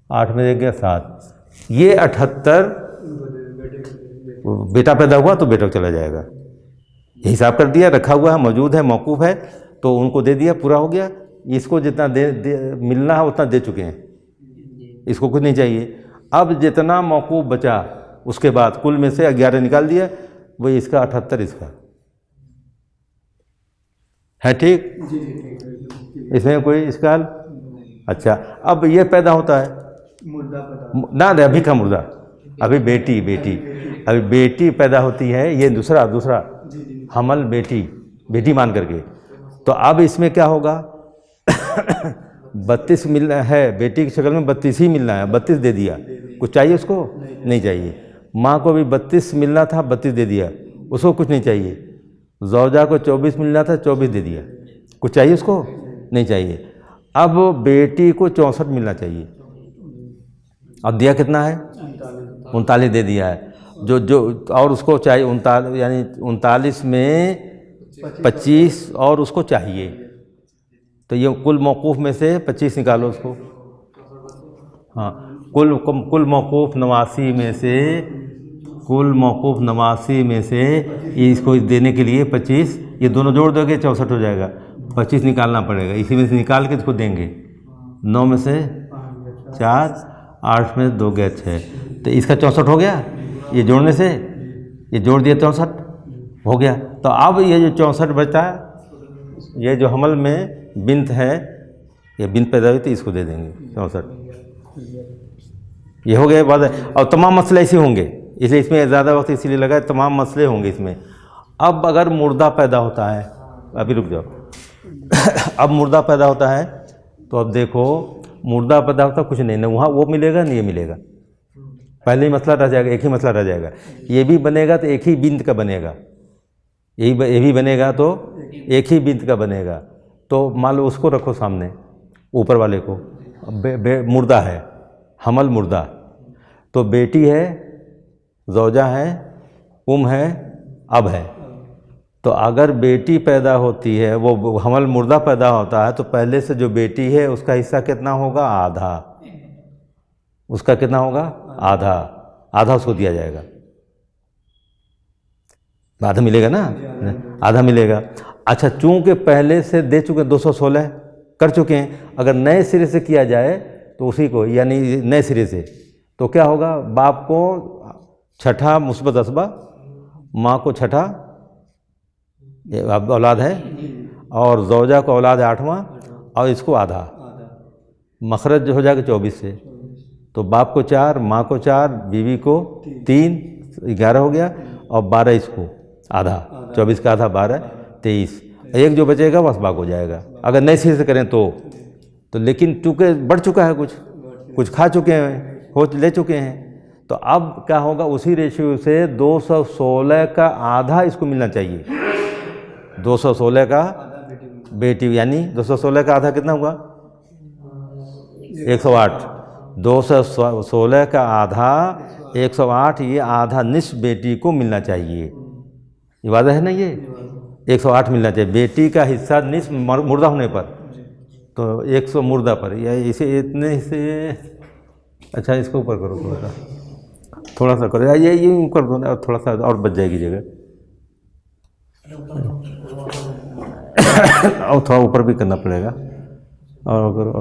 8 में 1 गया 7, ये 78 बेटा पैदा हुआ तो बेटा चला जाएगा। ये हिसाब कर दिया, रखा हुआ है, मौजूद है, मौकूफ़ है, तो उनको दे दिया, पूरा हो गया। इसको जितना मिलना है उतना दे चुके हैं, इसको कुछ नहीं चाहिए। अब जितना मौकूफ बचा उसके बाद कुल में से 11 निकाल दिया, वही इसका 78 इसका है। ठीक, जी जी ठीक है। इसमें कोई इश्काल? अच्छा, अब ये पैदा होता है मुर्दा पता ना, अभी का मुर्दा, अभी बेटी बेटी अभी बेटी पैदा होती है, ये दूसरा जी जी हमल बेटी मान करके। तो अब इसमें क्या होगा 32 मिलना है, बेटी की शक्ल में 32 ही मिलना है, 32 दे दिया। कुछ चाहिए उसको? नहीं चाहिए। माँ को भी 32 मिलना था, 32 दे दिया, उसको कुछ नहीं चाहिए। ज़ौजा को 24 मिलना था, 24 दे दिया, कुछ चाहिए उसको? नहीं चाहिए। अब बेटी को 64 मिलना चाहिए, अब दिया कितना है? 39 दे दिया है। जो और उसको चाहिए 39, यानी 39 में 25 और उसको चाहिए, तो ये कुल मौकूफ में से 25 निकालो उसको। हाँ, कुल मौकूफ 89 में से, कुल मौकूफ 89 में से इसको देने के लिए 25, ये दोनों जोड़ दोगे 64 हो जाएगा, 25 निकालना पड़ेगा। इसी में से निकाल के इसको देंगे। 9 में से 4, 8 में 2 गए 6, तो इसका 64 हो गया। ये जोड़ने से ये जोड़ दिया 64 हो गया। तो अब ये जो 64 बचा, ये जो हमल में बिंत है, ये बिंत पैदा हुई तो इसको दे देंगे 64। ये हो गया बात है। और तमाम मसले ऐसे होंगे, इसलिए इसमें ज़्यादा वक्त इसीलिए लगा, तमाम मसले होंगे इसमें। अब अगर मुर्दा पैदा होता है, अभी रुक जाओ अब मुर्दा पैदा होता है, तो अब देखो मुर्दा पैदा होता कुछ नहीं, ना वहाँ वो मिलेगा नहीं ये मिलेगा, पहले ही मसला रह जाएगा, एक ही मसला रह जाएगा। ये भी बनेगा तो एक ही बिंत का बनेगा, ये भी बनेगा तो एक ही बिंत का बनेगा। तो मान लो उसको रखो सामने, ऊपर वाले को, मुर्दा है, हमल मुर्दा, तो बेटी है, ज़ौजा है, है, अब है। तो अगर बेटी पैदा होती है, वो हमल मुर्दा पैदा होता है, तो पहले से जो बेटी है उसका हिस्सा कितना होगा? आधा। उसका कितना होगा? आधा। आधा उसको दिया जाएगा, आधा मिलेगा ना, आधा मिलेगा। अच्छा, चूंकि पहले से दे चुके 216 कर चुके हैं, अगर नए सिरे से किया जाए तो उसी को, यानी नए सिरे से, तो क्या होगा? बाप को छठा मुस्बत असबा, माँ को छठा औलाद है, और ज़ौजा को औलाद है 8वां, और इसको आधा। मखरज हो जाएगा 24 से, तो बाप को 4, माँ को 4, बीवी को 3, 11 हो गया, और 12 इसको आधा, 24 का आधा 12, 23। एक जो बचेगा बस बाक हो जाएगा अगर नए सिरे से करें तो। लेकिन चूँकि बढ़ चुका है, कुछ खा चुके हैं, हो ले चुके हैं, तो अब क्या होगा? उसी रेशियो से 216 का आधा इसको मिलना चाहिए। 216 का बेटी, यानी 216 का आधा कितना हुआ? 108। 216 का आधा 108, ये आधा निस्फ बेटी को मिलना चाहिए। ये वादा है ना, ये 108 मिलना चाहिए। बेटी का हिस्सा निस्फ मुर्दा होने पर, तो 100 मुर्दा पर, या इसे इतने से, अच्छा इसको ऊपर करो, थोड़ा सा करो, ये यूँ कर दो ना, थोड़ा सा और बच जाएगी जगह। और थोड़ा ऊपर भी करना पड़ेगा, और करो,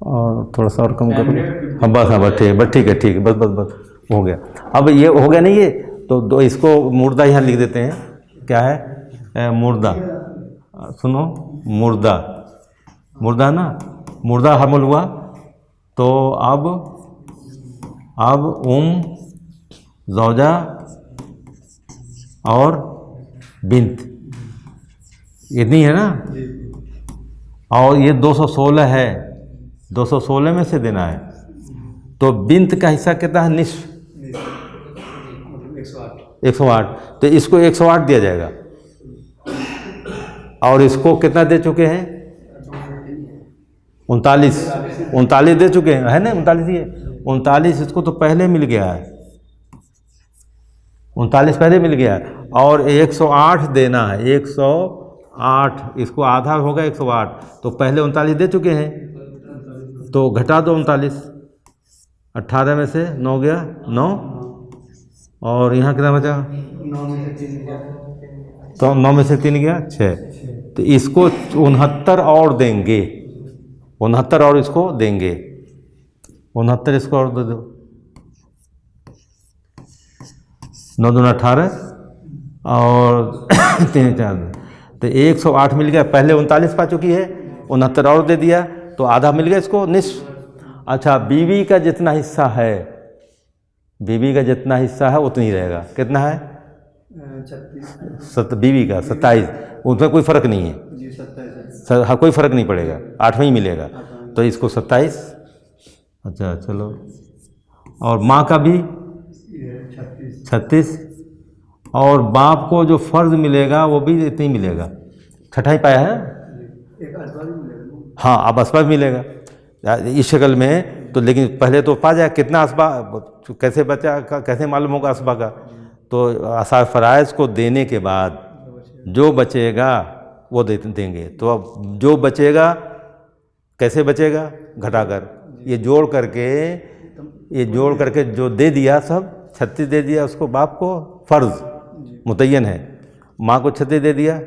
और थोड़ा सा और कम करो। हाँ बस ठीक है, बस हो गया। अब ये हो गया नहीं, ये तो इसको मुर्दा यहाँ लिख देते हैं। क्या है? मुर्दा। सुनो, मुर्दा ना, मुर्दा हमल हुआ, तो अब ज़ौजा और बिंत, इतनी है ना, और ये 216 है, 216 में से देना है, तो बिंत का हिस्सा कितना है? निस्फ 108, तो इसको 108 दिया जाएगा। और इसको कितना दे चुके हैं? 39 दे चुके हैं, है ना, 39 ये 39 इसको तो पहले मिल गया है, 39 पहले मिल गया है, और 108 देना है, 108, इसको आधा होगा 108, तो पहले 39 दे चुके हैं, तो घटा दो 39, 18 में से 9 गया 9, और यहाँ कितना बचा? 9 में से 3 गया 6, तो इसको 69 और देंगे, 69 और इसको देंगे, 69 इसको और दे दो, 9 दूना 18 और 3 4, तो 108 मिल गया। पहले 39 पा चुकी है, 69 और दे दिया तो आधा मिल गया इसको, निस्फ। अच्छा, बीवी का जितना हिस्सा है, बीवी का जितना हिस्सा है उतनी रहेगा। कितना है? 36 बीवी का 27, उसमें कोई फ़र्क नहीं है। जी 27 हाँ, कोई फ़र्क नहीं पड़ेगा, 8वां ही मिलेगा, तो इसको 27। अच्छा चलो, और माँ का भी 36, और बाप को जो फ़र्ज मिलेगा वो भी इतना ही मिलेगा, छठा ही पाया है। एक असबा भी मिलेगा। हाँ, अब असबा भी मिलेगा इस शक्ल में, तो लेकिन पहले तो पा जाए कितना असबा, कैसे बचा, कैसे मालूम होगा असबा का? तो असार फ़राइज़ को देने के बाद जो बचेगा वो देंगे। तो अब जो बचेगा कैसे बचेगा? घटाकर, ये जोड़ करके जो दे दिया सब 36 दे दिया उसको, बाप को फ़र्ज़ मुतय्यन है, माँ को 36 दे दिया,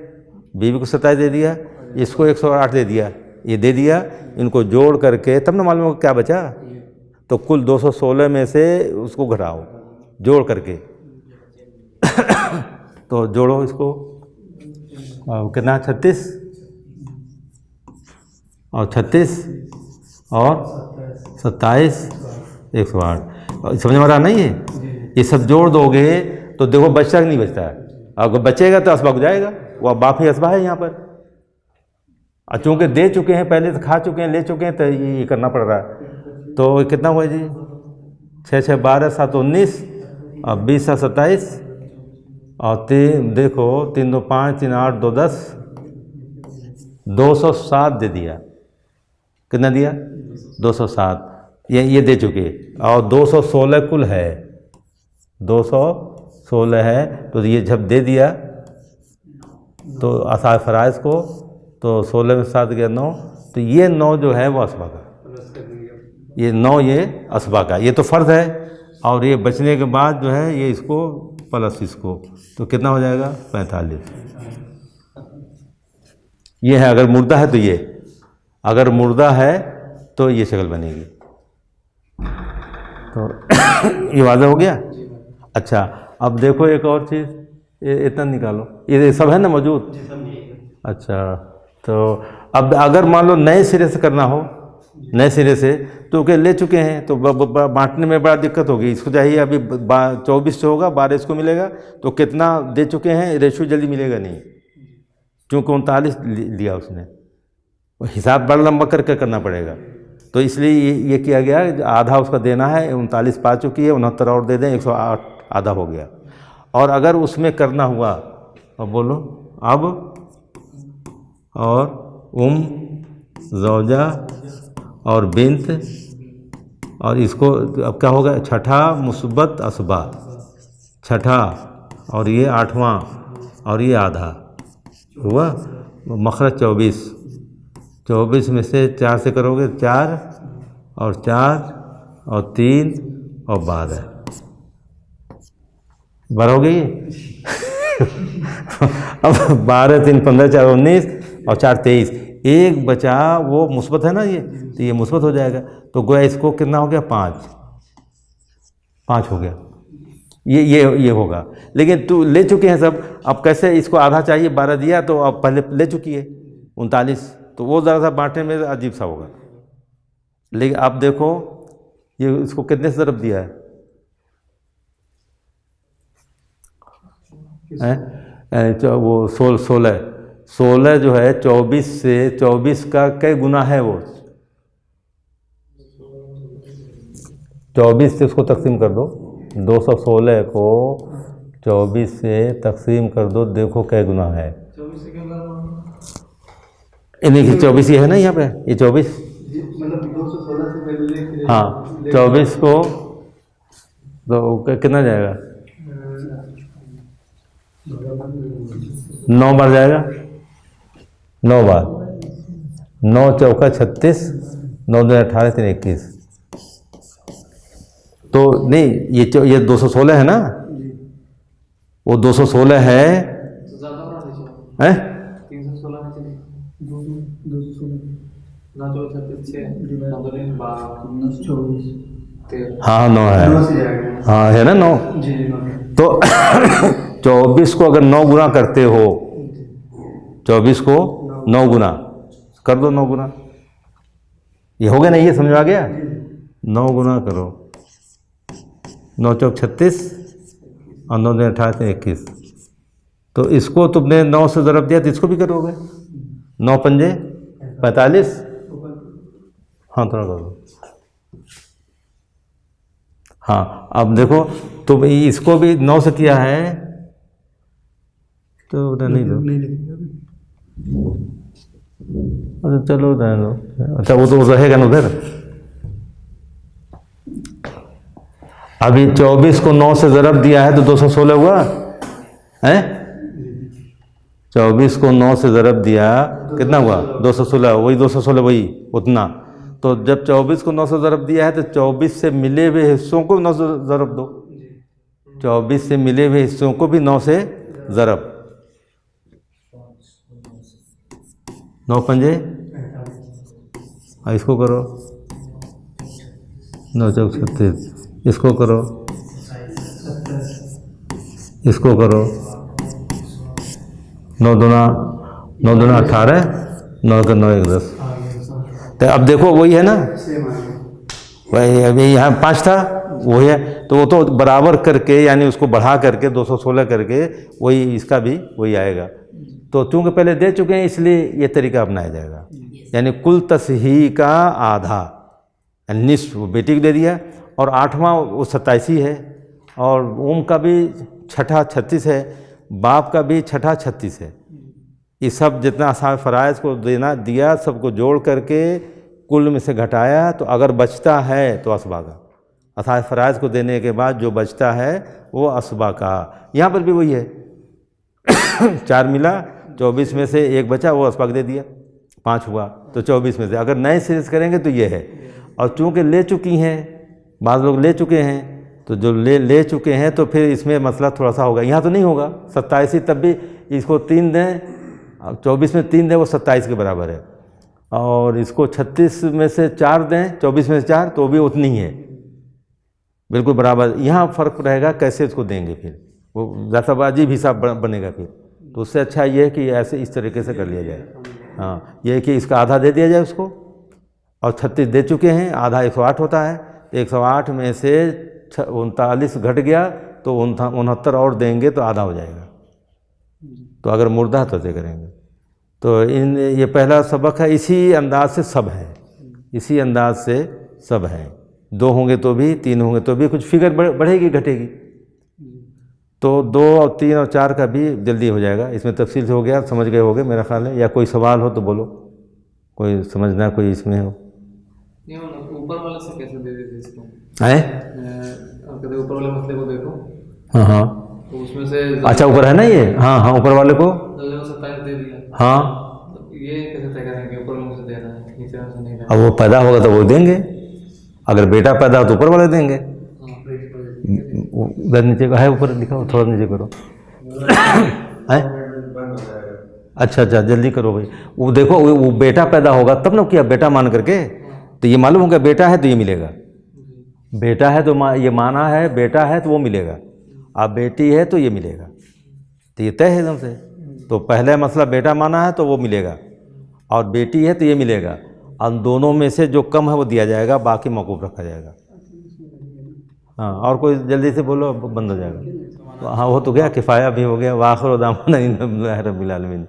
बीवी को 27 दे दिया, इसको 108 दे दिया, ये दे दिया, इनको जोड़ करके तब ना मालूम होगा क्या बचा। तो कुल 216 में से उसको घटाओ जोड़ करके तो जोड़ो इसको, कितना? 36 और 36 और 27, 108। समझ में आ रहा नहीं है? ये सब जोड़ दोगे तो देखो बचता कि नहीं बचता है। अगर बचेगा तो असबा हो जाएगा, वो बाप ही असबा है यहाँ पर। चूँकि दे चुके हैं, पहले से खा चुके हैं, ले चुके हैं, तो ये करना पड़ रहा है। तो कितना हुआ जी? 6 6 12 7 19 और 20 7 27 और 3 देखो 3 2 5 3 8 2 10, 207 दे दिया। कितना दिया? 207, ये दे चुके, और 216 कुल है, 216 है। तो ये जब दे दिया तो असार फ़राइज़ को, तो 16 में 7 गया 9, तो ये 9 जो है वो असबा का, ये 9 ये असबा का, ये तो फ़र्ज़ है। और ये बचने के बाद जो है ये इसको प्लस इसको, तो कितना हो जाएगा? 45। ये है, अगर मुर्दा है तो ये, अगर मुर्दा है तो ये शक्ल बनेगी। तो ये वाज़ह हो गया। अच्छा, अब देखो एक और चीज़, ये इतना निकालो, ये सब है ना मौजूद? अच्छा, तो अब अगर मान लो नए सिरे से करना हो, नए सिरे से, तो क्या ले चुके हैं तो बांटने में बड़ा दिक्कत होगी। इसको चाहिए अभी 24 से होगा, 12 इसको मिलेगा, तो कितना दे चुके हैं, रेशो जल्दी मिलेगा नहीं, क्योंकि 39 लिया उसने, हिसाब बड़ा लंबा करके करना पड़ेगा। तो इसलिए ये किया गया, आधा उसका देना है, 39 पा चुकी है, 69 और दे दें, 108 आधा हो गया। और अगर उसमें करना हुआ, अब बोलो, अब और ज़ौजा और बिन्त, और इसको अब क्या होगा? छठा मुस्बत असबा, छठा, और ये 8वां, और ये आधा हुआ, मखरज 24, 24 में से 4 से करोगे 4 और 4 और 3 और 12 हो गई। अब 12 3 15 4 19 और 4 23, एक बचा वो मुस्बत है ना, ये तो ये मुस्बत हो जाएगा। तो गोया इसको कितना हो गया? 5 हो गया। ये होगा, लेकिन तू ले चुके हैं सब, अब कैसे इसको आधा चाहिए, 12 दिया तो अब पहले ले चुकी है 39, तो वो ज़रा सा बांटने में अजीब सा होगा। लेकिन आप देखो ये इसको कितने से ज़रब दिया है? वो 16 जो है 24 से, 24 का कई गुना है वो, 24 से उसको तकसीम कर दो, 216 को 24 से तकसीम कर दो, देखो क्या गुना है। इन्हीं की 24 ये है ना यहाँ पे, ये 24 मतलब 216 से पहले, हाँ 24 को तो कितना जाएगा? 9 बार जाएगा, 9 बार, 9 चौका 36, 9 दूनी 18 3 21, तो नहीं ये 216 है ना, वो 216 है, ज़्यादा बना दीजिए, हैं 316 में चलिए, 216 ना 36 6 ना 2 हाँ 9 है, 9 से जाएगा। हाँ है ना 9। जी जी 9। तो 24 को अगर 9 गुना करते हो, 24 को 9 गुना कर दो, 9 गुना, ये हो गया ना, ये समझ आ गया। 9 गुना करो, 9 चौक 36 और 9 दूनी 18 21। तो इसको तुमने 9 से ज़रब दिया तो इसको भी करोगे, 9 पंजे 45। हाँ थोड़ा करो। हाँ अब देखो तुम इसको भी 9 से किया है तो उधर नहीं दो, नहीं लिखेगा अभी। अच्छा चलो रहने दो। अच्छा वो तो रहेगा ना उधर। अभी 24 को 9 से ज़रब दिया है तो 216 हुआ है। 24 को 9 से ज़रब दिया कितना हुआ, 216, वही 216 वही उतना। तो जब 24 को 9 से ज़रब दिया है तो 24 से मिले हुए हिस्सों को 9 से ज़रब दो, 24 से मिले हुए हिस्सों को भी 9 से ज़रब, 9 पंजे, इसको करो 9 चौक 36, इसको करो, इसको करो, 9 दूना 18, 9 का 9 1 10। तो अब देखो वही है ना, वही अभी यहाँ 5 था वही है, तो वो तो बराबर करके यानी उसको बढ़ा करके 216 करके वही इसका भी वही आएगा। तो चूँकि पहले दे चुके हैं इसलिए ये तरीका अपनाया जाएगा। यानी कुल तसही का आधा निस्फ वो बेटी को दे दिया, और 8वां वो 87 है, और ओम का भी छठा 36 है, बाप का भी छठा 36 है। ये सब जितना असाब फ़राइज़ को देना दिया सबको जोड़ करके कुल में से घटाया, तो अगर बचता है तो असबा का, असाब फ़राइज़ को देने के बाद जो बचता है वो असबा का। यहाँ पर भी वही है 4 मिला, 24 में से 1 बचा वो असबा दे दिया, 5 हुआ तो 24 में से। अगर नए सिरे से करेंगे तो ये है, और चूँकि ले चुकी हैं, बाद लोग ले चुके हैं, तो जो ले चुके हैं तो फिर इसमें मसला थोड़ा सा होगा। यहाँ तो नहीं होगा 87, तब भी इसको 3 दें, 24 में 3 दें वो 27 के बराबर है, और इसको 36 में से 4 दें, 24 में से 4 तो भी उतनी ही है, बिल्कुल बराबर। यहाँ फ़र्क रहेगा कैसे इसको देंगे, फिर वो दस्ताबाजी भी हिसाब बनेगा फिर। तो उससे अच्छा ये है कि ऐसे इस तरीके से कर लिया जाए। हाँ ये है कि इसका आधा दे दिया जाए उसको, और 36 दे चुके हैं, आधा 108 होता है, 108 में से 39 घट गया तो 69 और देंगे तो आधा हो जाएगा। तो अगर मुर्दा तो ऐसे करेंगे। तो ये पहला सबक है, इसी अंदाज से सब है, इसी अंदाज से सब है। 2 होंगे तो भी, 3 होंगे तो भी कुछ फिगर बढ़ेगी घटेगी। तो 2 और 3 और 4 का भी जल्दी हो जाएगा। इसमें तफसील से हो गया, समझ गए होगे मेरा ख्याल है। या कोई सवाल हो तो बोलो, कोई समझना कोई इसमें हो। ऊपर वाले से कैसे दे देते इसको है कहते ऊपर वाले मसले को देखो। हाँ हाँ तो उसमें से अच्छा ऊपर है ना ये, हाँ हाँ ऊपर वाले को 27 दे दिया। हाँ तो ये कैसे तय करें कि ऊपर वाले से देना है, नीचे वाले से नहीं देना? अब वो पैदा होगा तो वो देंगे, अगर बेटा पैदा हो तो ऊपर वाले देंगे। उधर नीचे का है, ऊपर दिखाओ, थोड़ा नीचे करो है। अच्छा जल्दी करो भाई। वो देखो वो बेटा पैदा होगा तब ना किया, बेटा मान करके तो ये मालूम होगा बेटा है तो ये मिलेगा, बेटा है तो ये माना है बेटा है तो वो मिलेगा, अब बेटी है तो ये मिलेगा, तो ये तय है एकदम से। तो पहले मसला बेटा माना है तो वो मिलेगा, और बेटी है तो ये मिलेगा, और दोनों में से जो कम है वो दिया जाएगा, बाकी मौकूफ़ रखा जाएगा। हाँ और कोई जल्दी से बोलो, बंद हो जाएगा। तो हाँ हो तो गया, किफ़ाया भी हो गया। वाखिर दामना रब्बिल आलमीन।